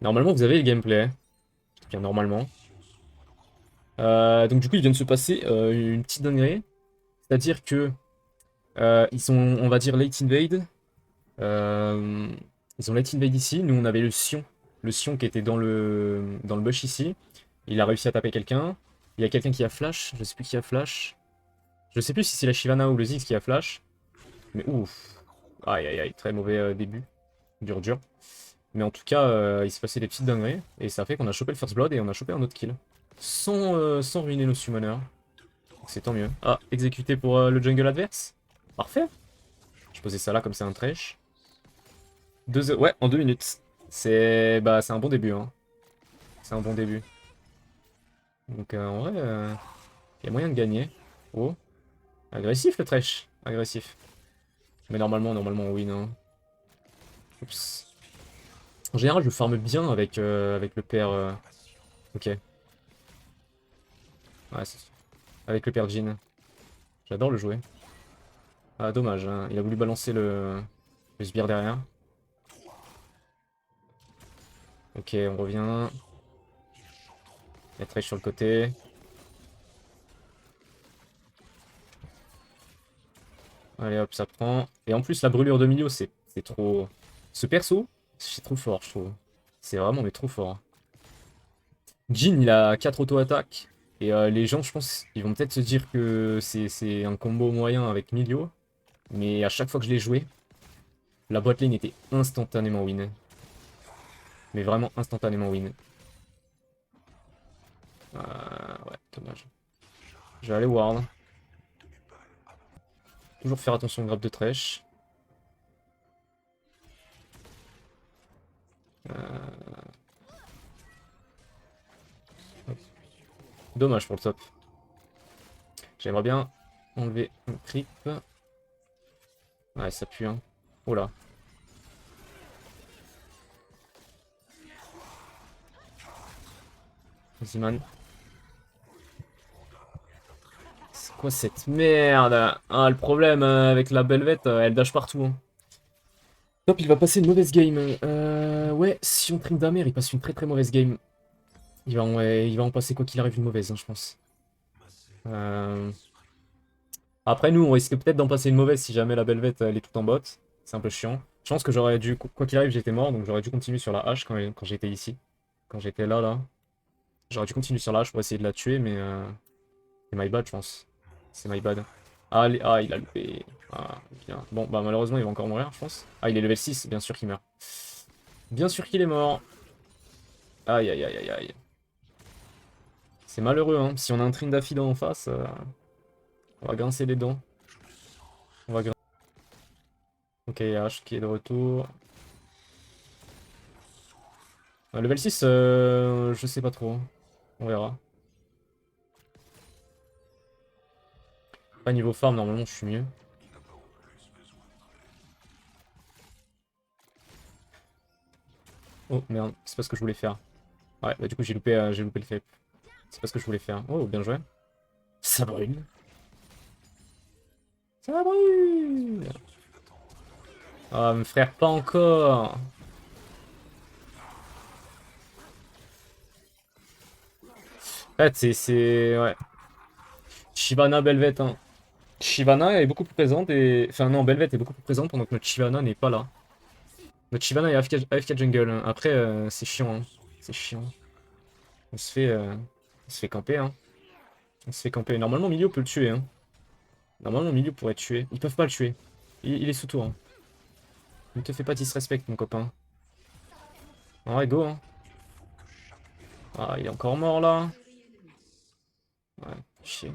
Normalement, vous avez le gameplay. Bien, normalement. Donc du coup, il vient de se passer une petite dinguerie. C'est-à-dire que ils sont, on va dire, late invade. Euh, Ils ont late invade ici. Nous, on avait le Sion. Le Sion qui était dans le bush ici. Il a réussi à taper quelqu'un. Il y a quelqu'un qui a flash. Je sais plus qui a flash. Je sais plus si c'est la Shyvana ou le Ziggs qui a flash. Mais ouf. Aïe aïe aïe, très mauvais début. Dur dur. Mais en tout cas, il s'est passé des petites dingueries. Et ça a fait qu'on a chopé le first blood et on a chopé un autre kill. Sans ruiner nos summoners. Donc c'est tant mieux. Ah, exécuté pour le jungle adverse. Parfait. Je posais ça là comme c'est un trash. Ouais, en 2 minutes. C'est un bon début, hein. C'est un bon début. Donc en vrai, il y a moyen de gagner. Oh, agressif le trash. Agressif. Mais normalement, oui, non. Oups. En général, je farme bien avec le père. Ok. Ouais, avec le père Jin. J'adore le jouer. Ah, dommage, hein. Il a voulu balancer le sbire derrière. Ok, on revient. Il y a Thresh sur le côté. Allez hop, ça prend. Et en plus, la brûlure de milieu, c'est trop. Ce perso, c'est trop fort, je trouve. C'est vraiment mais trop fort. Jin, il a 4 auto-attaques. Et les gens, je pense, ils vont peut-être se dire que c'est un combo moyen avec Milio. Mais à chaque fois que je l'ai joué, la boîte lane était instantanément win. Mais vraiment instantanément win. Ouais, dommage. Je vais aller ward. Toujours faire attention au grab de Thresh. Dommage pour le top. J'aimerais bien enlever un creep. Ouais, ça pue, hein. Oh là. Vas-y, man. C'est quoi cette merde? Ah, le problème avec la Belvette, elle dash partout, hein. Top, il va passer une mauvaise game. Ouais, si on trim d'Amer, il passe une très très mauvaise game. Ouais, il va en passer quoi qu'il arrive une mauvaise, hein, je pense. Euh, Après, nous, on risque peut-être d'en passer une mauvaise si jamais la Belvette elle est tout en bot. C'est un peu chiant. Je pense que j'aurais dû, quoi qu'il arrive, j'étais mort, donc j'aurais dû continuer sur la hache quand j'étais ici. Quand j'étais là, là. J'aurais dû continuer sur la hache pour essayer de la tuer, mais c'est my bad, je pense. C'est my bad. Ah, il a loupé. Ah, bien. Bon, bah malheureusement, il va encore mourir, je pense. Ah, il est level 6, bien sûr qu'il meurt. Bien sûr qu'il est mort. Aïe, aïe, aïe, aïe, aïe. C'est malheureux, hein. Si on a un Tryndafil en face, on va grincer les dents. On va grin- Ok, H qui est de retour. Level 6, je sais pas trop. On verra. Pas niveau farm, normalement, je suis mieux. Oh, merde, c'est pas ce que je voulais faire. Ouais, bah du coup, j'ai loupé le fait. C'est pas ce que je voulais faire. Oh, bien joué. Ça brûle. Ça brûle. Ah, mon frère, pas encore. En fait, ouais. Shyvana, Belvette, hein. Shyvana est beaucoup plus présente et... Enfin non, Belvette est beaucoup plus présente pendant que notre Shyvana n'est pas là. Notre Shyvana est AFK jungle, hein. Après, c'est chiant, hein. C'est chiant. On se fait, euh, on se fait camper, hein. On se fait camper. Normalement, Milieu peut le tuer, hein. Normalement, Milieu pourrait le tuer. Ils peuvent pas le tuer. Il est sous tour, hein. Ne te fais pas disrespect, mon copain. Ouais, go, hein. Ah, il est encore mort, là. Ouais, chier.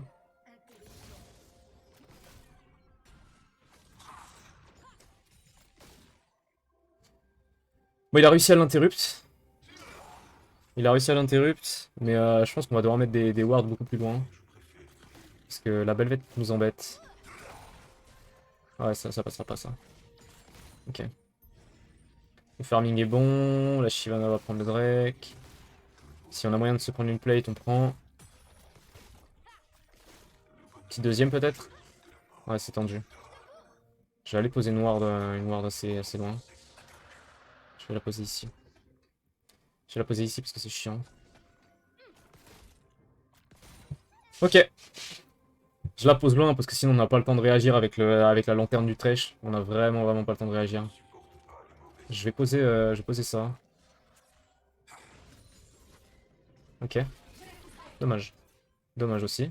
Bon, il a réussi à l'interrupt. Il a réussi à l'interrupt. Mais je pense qu'on va devoir mettre des wards beaucoup plus loin. Parce que la Belvette nous embête. Ouais, ça passera pas, ça. Ok. Le farming est bon. La Shyvana va prendre le Drake. Si on a moyen de se prendre une plate, on prend. Petit deuxième, peut-être. Ouais, c'est tendu. Je vais aller poser une ward assez loin. Je vais la poser ici. Je vais la poser ici parce que c'est chiant. Ok. Je la pose loin parce que sinon on n'a pas le temps de réagir avec, avec la lanterne du Thresh. On a vraiment pas le temps de réagir. Je vais poser ça. Ok. Dommage. Dommage aussi.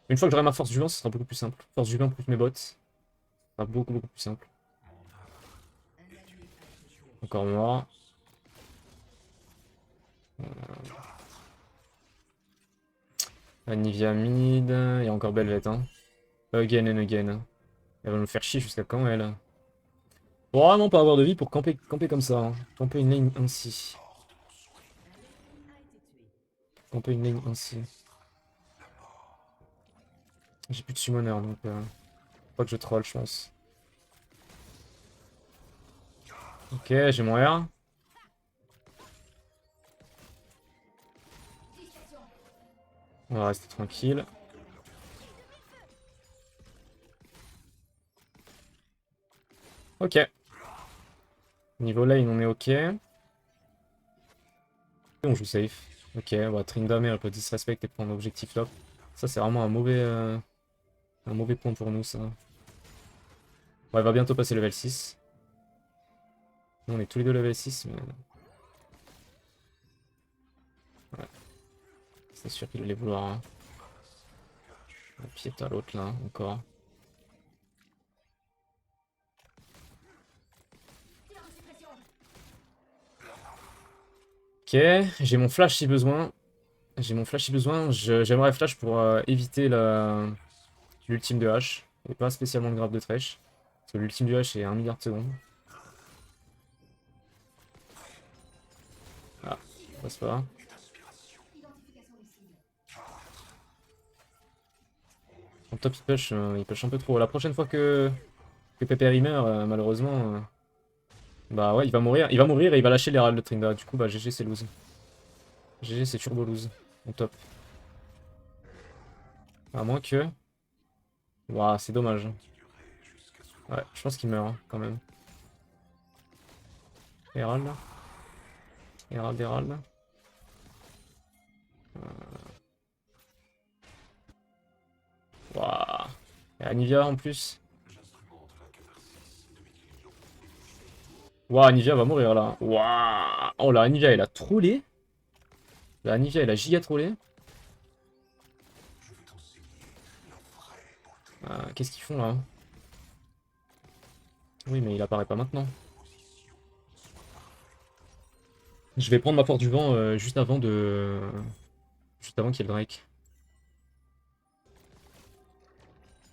Une fois que j'aurai ma force du vent, ce sera beaucoup plus simple. Force du vent plus mes bots. Ce sera beaucoup plus simple. Encore moi. Nivea mid. Il y a encore Belvet. Hein. Again and again. Elle va nous faire chier jusqu'à quand elle? Faut vraiment pas avoir de vie pour camper comme ça. Hein. Camper une lane ainsi. Camper une lane ainsi. J'ai plus de summoner donc pas que je troll je pense. Ok, j'ai mon R. On va rester tranquille. Ok. Niveau lane, on est ok. On joue safe. Ok, on va Tryndamere, elle peut disrespect et prendre l'objectif top. Ça, c'est vraiment un mauvais point pour nous, ça. Ouais, elle va bientôt passer level 6. Nous, on est tous les deux level 6, mais... Ouais. C'est sûr qu'il allait vouloir... Hein. La piète à l'autre, là, encore. Ok, j'ai mon flash si besoin. J'ai mon flash si besoin. J'aimerais flash pour éviter l'ultime de H. Et pas spécialement le grave de Thresh. Parce que l'ultime du H est 1 milliard de secondes. Ah, ça passe pas. En top il push un peu trop. La prochaine fois que Pépère il meurt, malheureusement... bah ouais, il va mourir. Il va mourir et il va lâcher l'Herald de Trinda. Du coup, bah GG c'est lose. GG c'est turbo lose. En top. À moins que... Waouh, c'est dommage. Ouais, je pense qu'il meurt, hein, quand même. Herald. Herald. Waouh. Et Anivia en plus. Waouh, Anivia va mourir là. Waouh. Oh la Anivia elle a trollé. La Anivia elle a giga trollé. Qu'est-ce qu'ils font là? Oui, mais il apparaît pas maintenant. Je vais prendre ma force du vent juste avant de... Juste avant qu'il y ait le Drake.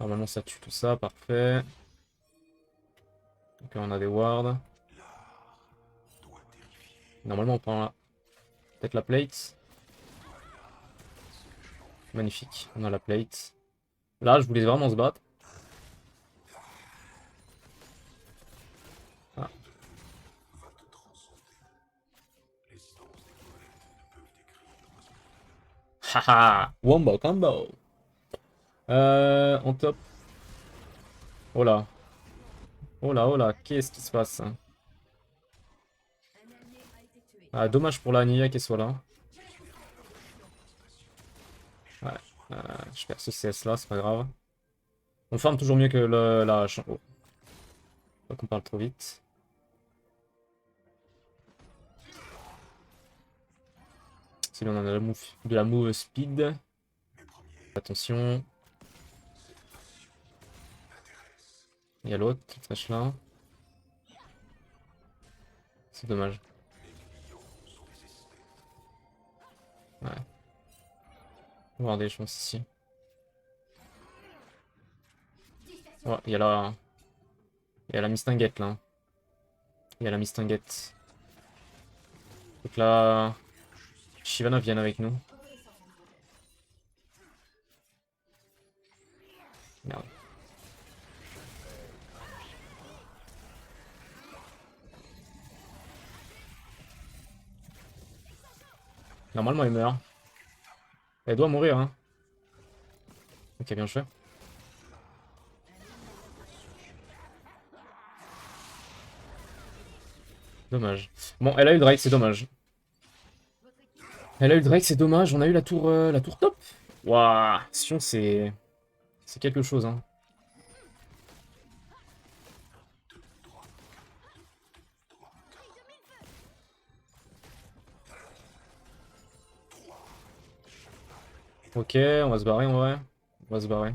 Normalement ça tue tout ça, parfait. Donc on a des wards. Normalement on prend peut-être la plate. Magnifique, on a la plate. Là je voulais vraiment se battre. Ah. Haha, wombo combo. En top. Oh là. Oh là, qu'est-ce qui se passe? Ah, dommage pour la Nia qu'elle soit là. Ouais, je perds ce CS là, c'est pas grave. On farm toujours mieux que la hache. Oh. Faut qu'on parle trop vite. C'est on a de la move speed. Attention. Il y a l'autre qui trash là. C'est dommage. Ouais. Regardez, je pense ici. Ouais, il y a la mistinguette là. Il y a la mistinguette. Donc là, Shyvana vienne avec nous. Merde. Normalement, il meurt. Elle doit mourir, hein. Ok, bien joué. Dommage. Bon, elle a eu le Drake, c'est dommage. Elle a eu le Drake, c'est dommage. On a eu la tour top. Waouh, Sion, c'est quelque chose, hein. Ok, on va se barrer en vrai. On va se barrer.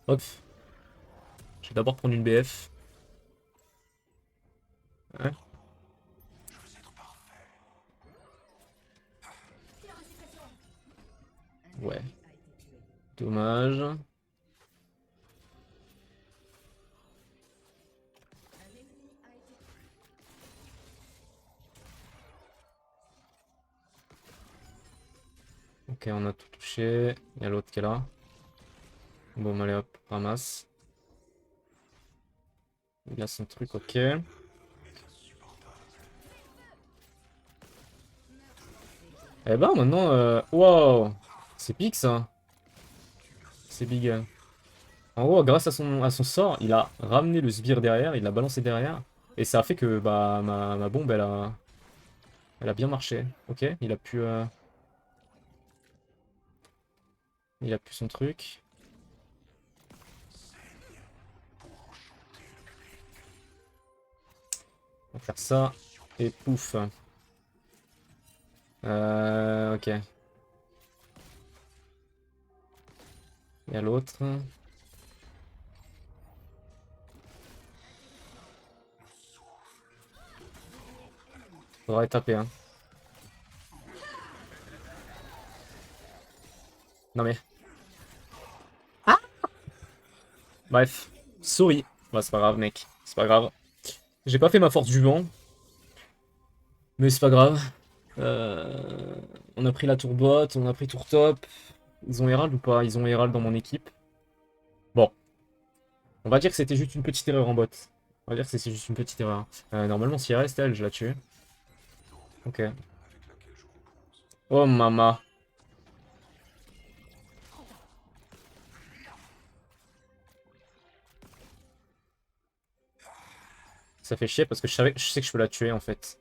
Hop. Je vais d'abord prendre une BF. Ouais. Ouais. Dommage. Ok, on a tout touché. Il y a l'autre qui est là. Bon, allez hop, ramasse. Il a son truc, ok. Eh ben maintenant, wow, c'est big ça. C'est big. En gros, grâce à son sort, il a ramené le sbire derrière, il l'a balancé derrière. Et ça a fait que bah ma bombe, elle a bien marché. Ok, il a pu son truc. On va faire ça. Et pouf. Ok. Il y a l'autre. Faudra taper, hein. Non mais. Bref. Souris. Bah, c'est pas grave, mec. C'est pas grave. J'ai pas fait ma force du vent. Mais c'est pas grave. On a pris la tour bot, on a pris tour top. Ils ont Herald ou pas? Ils ont Herald dans mon équipe. Bon. On va dire que c'était juste une petite erreur en bot. On va dire que c'est juste une petite erreur. Normalement, si elle reste, elle, je la tue. Ok. Oh, mama. Ça fait chier parce que je sais que je peux la tuer, en fait.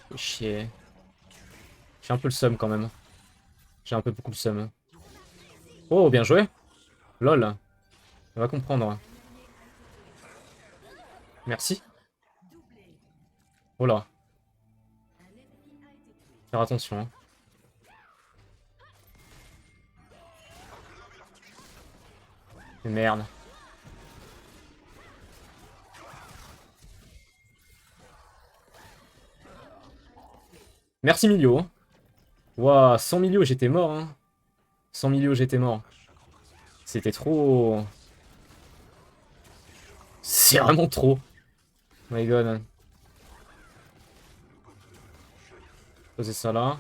Fait chier. J'ai un peu le seum, quand même. J'ai un peu beaucoup le seum. Oh, bien joué. Lol. On va comprendre. Merci. Oh là. Faire attention, hein. Mais merde. Merci, Milio. Ouah, 100 Milio, j'étais mort, hein. 100 Milio, j'étais mort. C'était trop... C'est vraiment trop. My god. Poser ça là.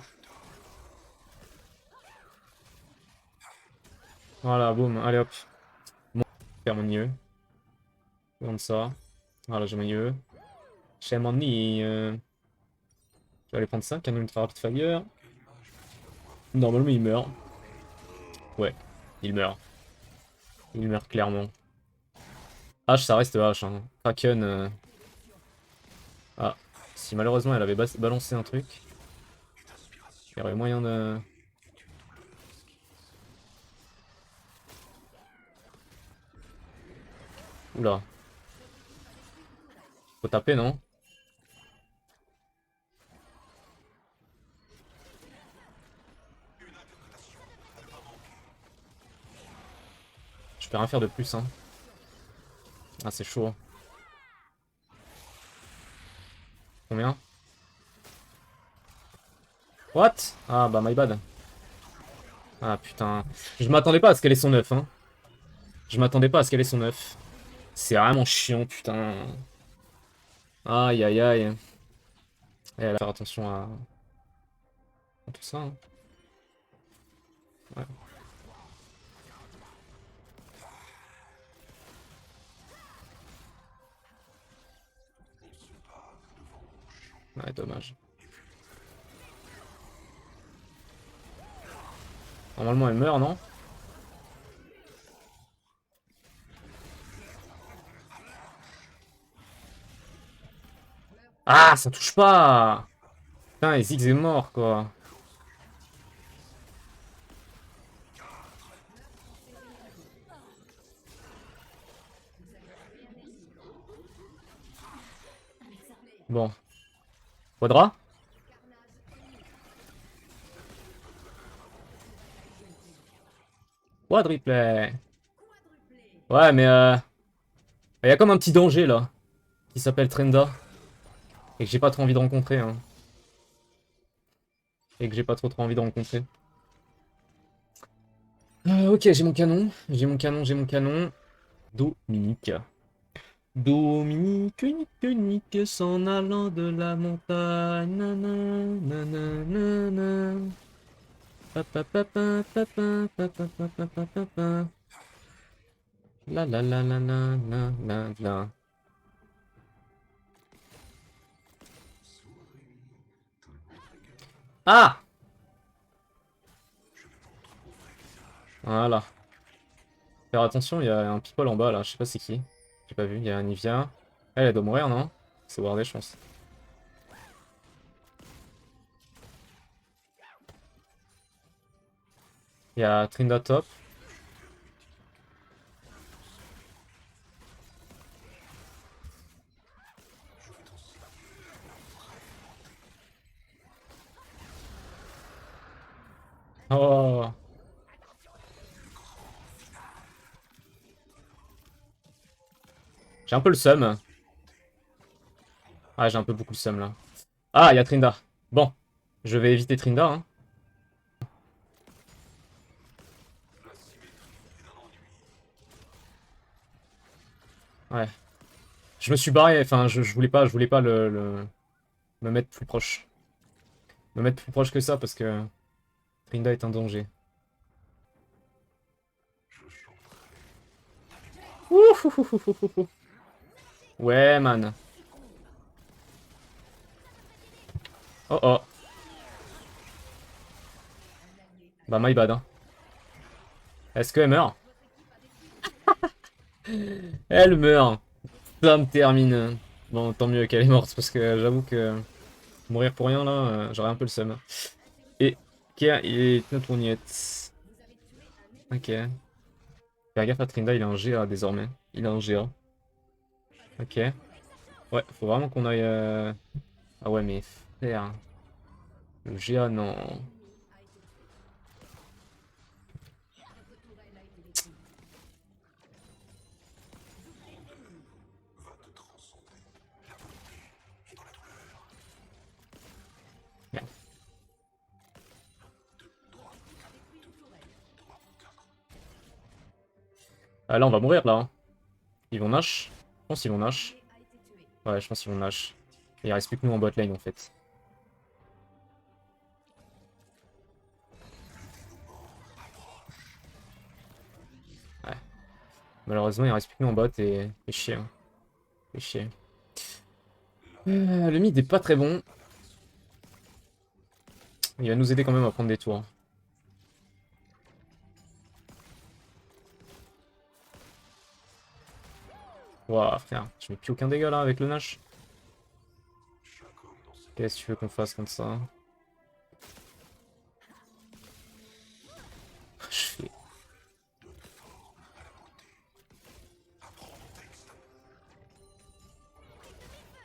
Voilà, boum, allez hop. Bon, faire mon mieux. Comme ça. Voilà, j'ai mon mieux. J'ai mon nid. Je vais aller prendre ça, canon ultra rapid fire. Normalement, il meurt. Ouais, il meurt. Il meurt clairement. H, ça reste H. Hein. Kraken. Ah, si malheureusement elle avait balancé un truc, il y aurait moyen de. Oula. Faut taper, non? Je peux rien faire de plus, hein. Ah, c'est chaud. Combien? What? Ah, bah, my bad. Ah, putain. Je m'attendais pas à ce qu'elle ait son œuf, hein. Je m'attendais pas à ce qu'elle ait son œuf. C'est vraiment chiant, putain. Aïe, aïe, aïe. Et elle va faire attention à tout ça, hein. Ouais. Ouais, dommage. Normalement, elle meurt, non? Ah, ça touche pas! Putain, et Ziggs est mort, quoi. Bon. Quadra? Quadruplay. Ouais, mais il y a comme un petit danger, là. Qui s'appelle Trenda. Et que j'ai pas trop envie de rencontrer, hein. Et que j'ai pas trop envie de rencontrer. Ok, j'ai mon canon. J'ai mon canon, j'ai mon canon. Dominique. Dominique, unique, unique, s'en allant de la montagne. Nanana, nanana. Pa, pa, pa, pa, pa, pa, pa, pa, pa, pa, pa, pa, pa. La la la la la la la la. Ah! Voilà. Faire attention, il y a un people en bas là, je sais pas c'est qui. J'ai pas vu, il y a un Nivea. Elle doit mourir, non? C'est wardé, je pense. Il y a Trinda top. Oh! J'ai un peu le seum. Ah, j'ai un peu beaucoup le seum là. Ah, il y a Trinda. Bon, je vais éviter Trinda, hein. Ouais. Je me suis barré, enfin, je voulais pas me mettre plus proche. Me mettre plus proche que ça parce que Trinda est un danger. Ouh. Ouais, man. Oh oh. Bah, my bad, hein. Est-ce qu'elle meurt? Elle meurt. Ça me termine. Bon, tant mieux qu'elle est morte parce que j'avoue que mourir pour rien là, j'aurais un peu le seum. Et Kia est notre ournette. Ok. Faire gaffe à Trinda, il a un GA désormais. Il a un GA. Ok. Ouais, faut vraiment qu'on aille. Ah ouais, mais frère. Le GA, non. Merde. Ah là, on va mourir là, hein. Ils vont Nash. Je pense qu'ils vont Nash. Ouais, je pense qu'ils vont Nash. Et il reste plus que nous en bot lane en fait. Ouais. Malheureusement, il reste plus que nous en bot et chier, hein. Et chier. Le mid est pas très bon. Il va nous aider quand même à prendre des tours. Ouah, frère, je mets plus aucun dégât là avec le Nash. Qu'est-ce que tu veux qu'on fasse contre ça? Je fais.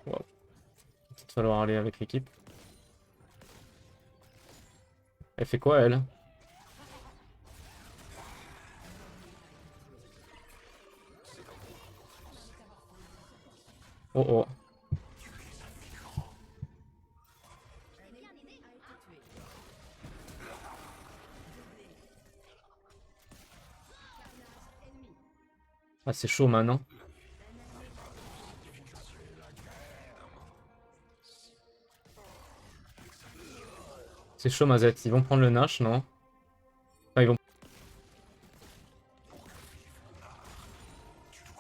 Wow. Il va falloir aller avec l'équipe. Elle fait quoi elle? Oh oh. Ah, c'est chaud maintenant. C'est chaud, Mazette. Ils vont prendre le Nash, non? Enfin, ils vont.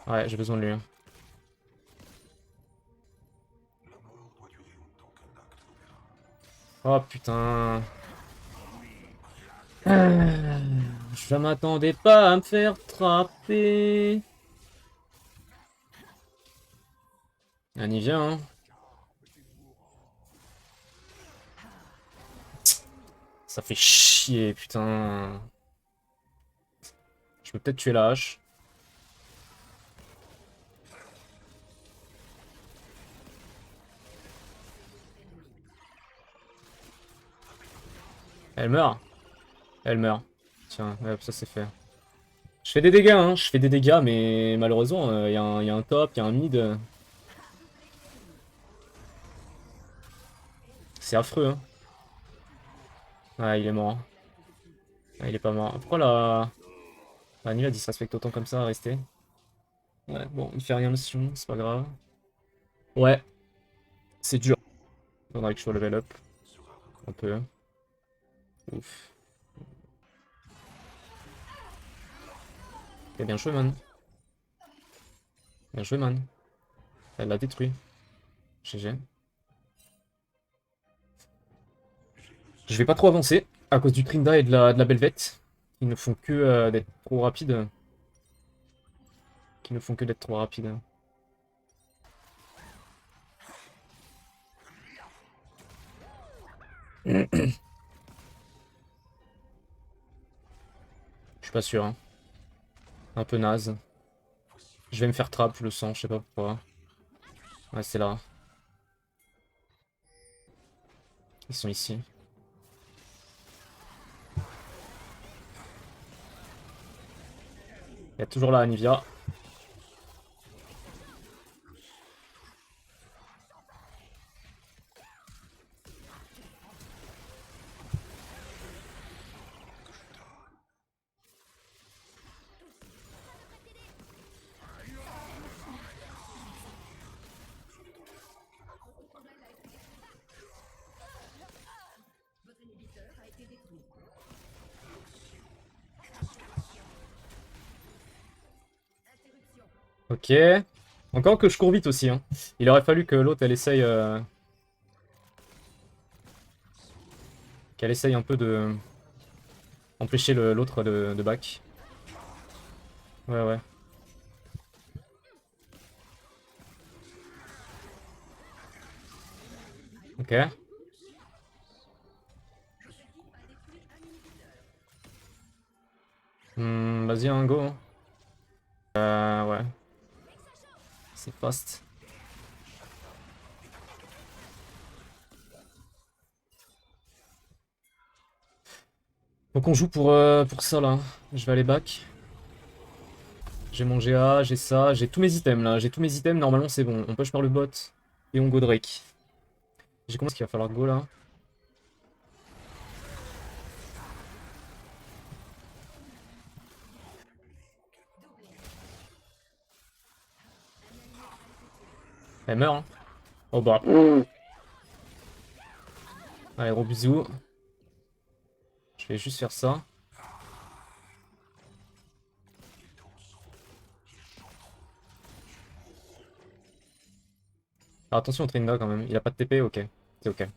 Ouais, j'ai besoin de lui, hein. Oh putain. Je m'attendais pas à me faire trapper. On y vient, hein. Ça fait chier, putain. Je peux peut-être tuer la hache. Elle meurt. Elle meurt. Tiens, hop, ça c'est fait. Je fais des dégâts, hein. Je fais des dégâts, mais malheureusement, il y a un top, il y a un mid. C'est affreux, hein. Ah, il est mort. Ah, il est pas mort. Pourquoi la Nilad il se respecte autant comme ça à rester? Ouais, bon, il fait rien le Sion, c'est pas grave. Ouais, c'est dur. Faudrait que je sois level up. Un peu. Ouf. Et bien joué, man. Bien joué, man. Elle l'a détruit. GG. Je vais pas trop avancer à cause du Trinda et de la Belvette. Qui ne font que d'être trop rapides. Qui ne font que d'être trop rapides. Je suis pas sûr, hein. Un peu naze. Je vais me faire trap, je le sens, je sais pas pourquoi. Ouais, c'est là. Ils sont ici. Il y a toujours la Anivia. Ok. Encore que je cours vite aussi, hein. Il aurait fallu que l'autre, elle essaye... qu'elle essaye un peu de... empêcher l'autre de back. Ouais, ouais. Ok. Vas-y, un go, hein. Ouais. C'est fast. Donc on joue pour ça, là. Je vais aller back. J'ai mon GA, j'ai ça, j'ai tous mes items, là. J'ai tous mes items, normalement c'est bon. On push par le bot. Et on go Drake. J'ai compris qu'il va falloir go, là. Elle meurt, hein. Oh bah. Allez, gros bisous. Je vais juste faire ça. Alors, attention au Trinda quand même. Il a pas de TP, ok. C'est ok.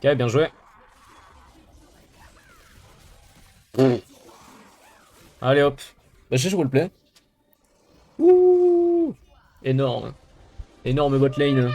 Ok, bien joué. Allez hop. Bah, j'ai joué le play. Ouh. Énorme. Énorme bot lane.